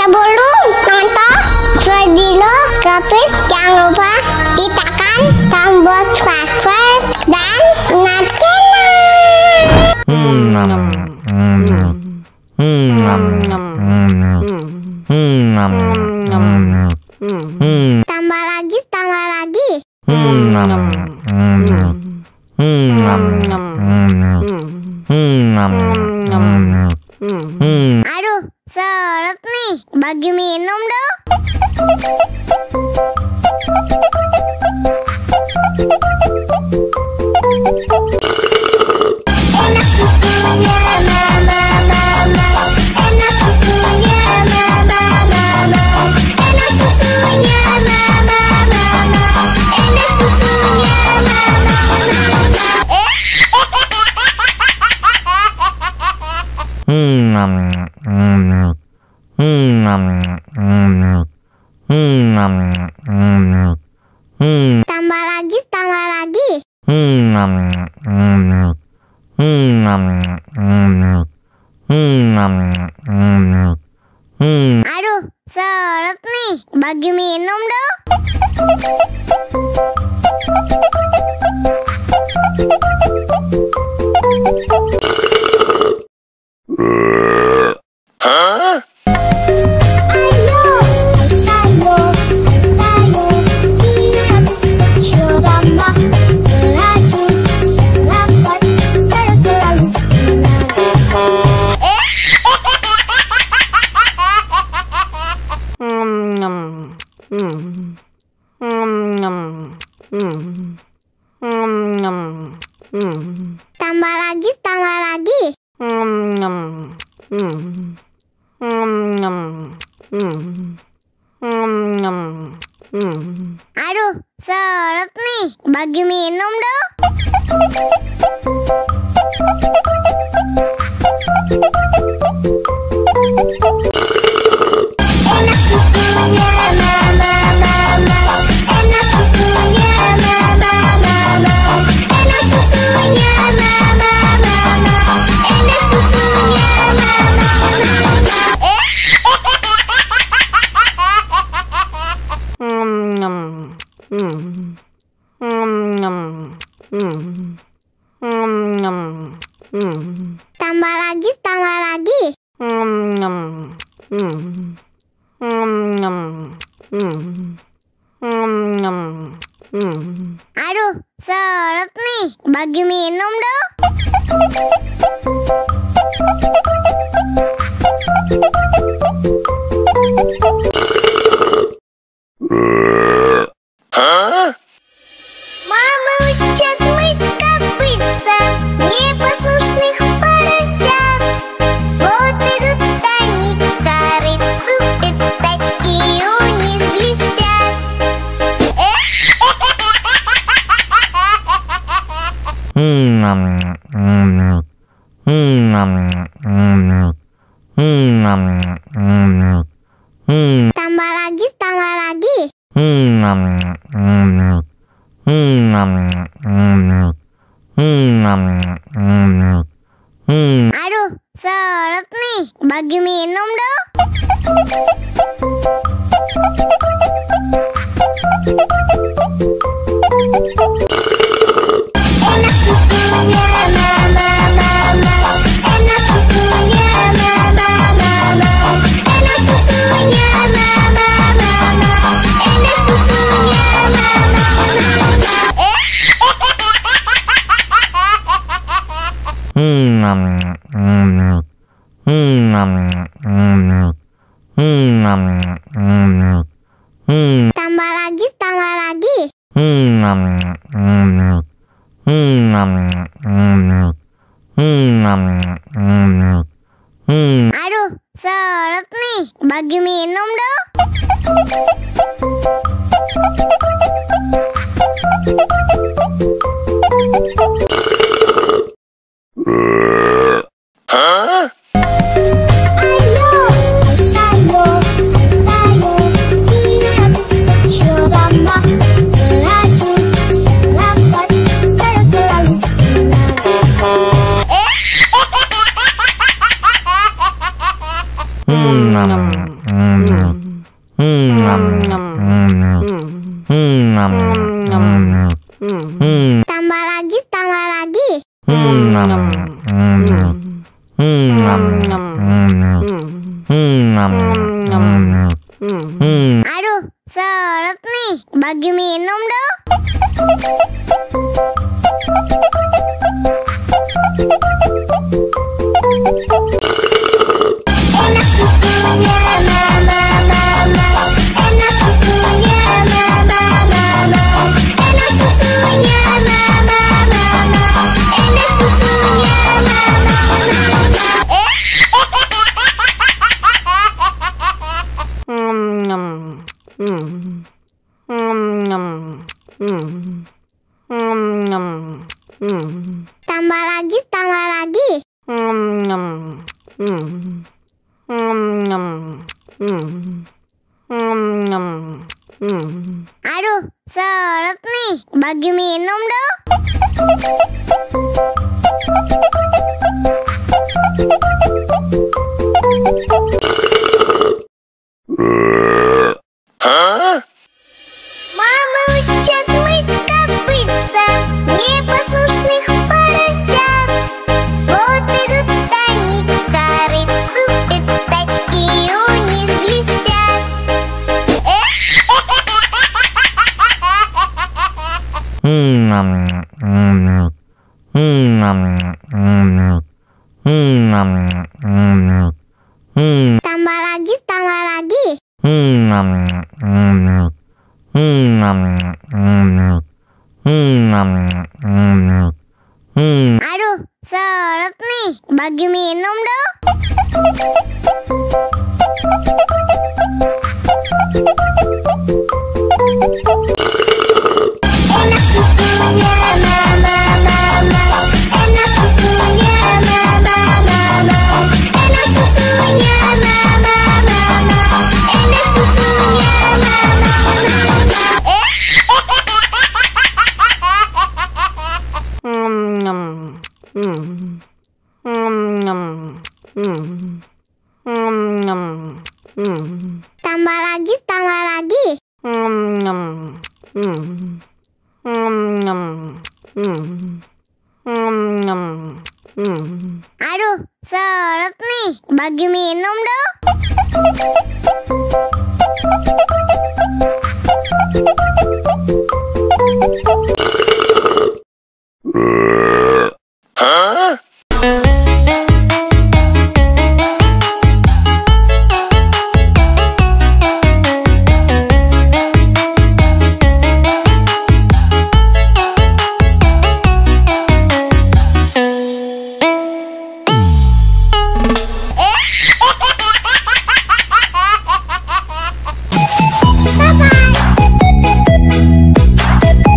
Sebelum nonton video Kepit, jangan lupa tekan tombol subscribe dan nyalakan. Tambah lagi. Aduh, seret nih, bagi minum dong. Enak susunya mama, enak susunya mama, enak susunya mama, enak susunya Tambah lagi. Aduh, seret nih, bagi minum dong. Tambah lagi. Aduh, seret nih, bagi minum dong. Enak susunya mama, enak susunya mama, enak susunya mama, enak susunya mama. Tambah lagi. Aduh, seret nih, bagi minum dong. Мама учат мыть копытца непослушных поросят. Вот идут они к корыцу, пятачки у них блестят. Tambah lagi. Aduh, seret nih, bagi minum dong. Enak susunya mama, enak susunya mama, enak susunya mama, enak susunya mama. Tambah lagi. Aduh, seret nih, bagi minum dong. Tambah lagi, tambah lagi. Aduh, seret nih. Bagi minum dong. Enak susunya mama, mama. Enak susunya mama, mama. Enak susunya mama, mama. Enak susunya mama, tambah lagi, tambah lagi. Aduh, seret nih. Bagi minum dong. Мама учат мыть копытца непослушных поросят. Вот идут они к корыцу, пятачки у них блестят. Tambah lagi, tambah lagi. Aduh, seret nih. Bagi minum dong. Enak susunya mama, mama. Enak susunya mama, mama. Enak susunya mama, mama. Enak susunya mama, tambah lagi, tambah lagi. Aduh, seret nih. Bagi minum dong.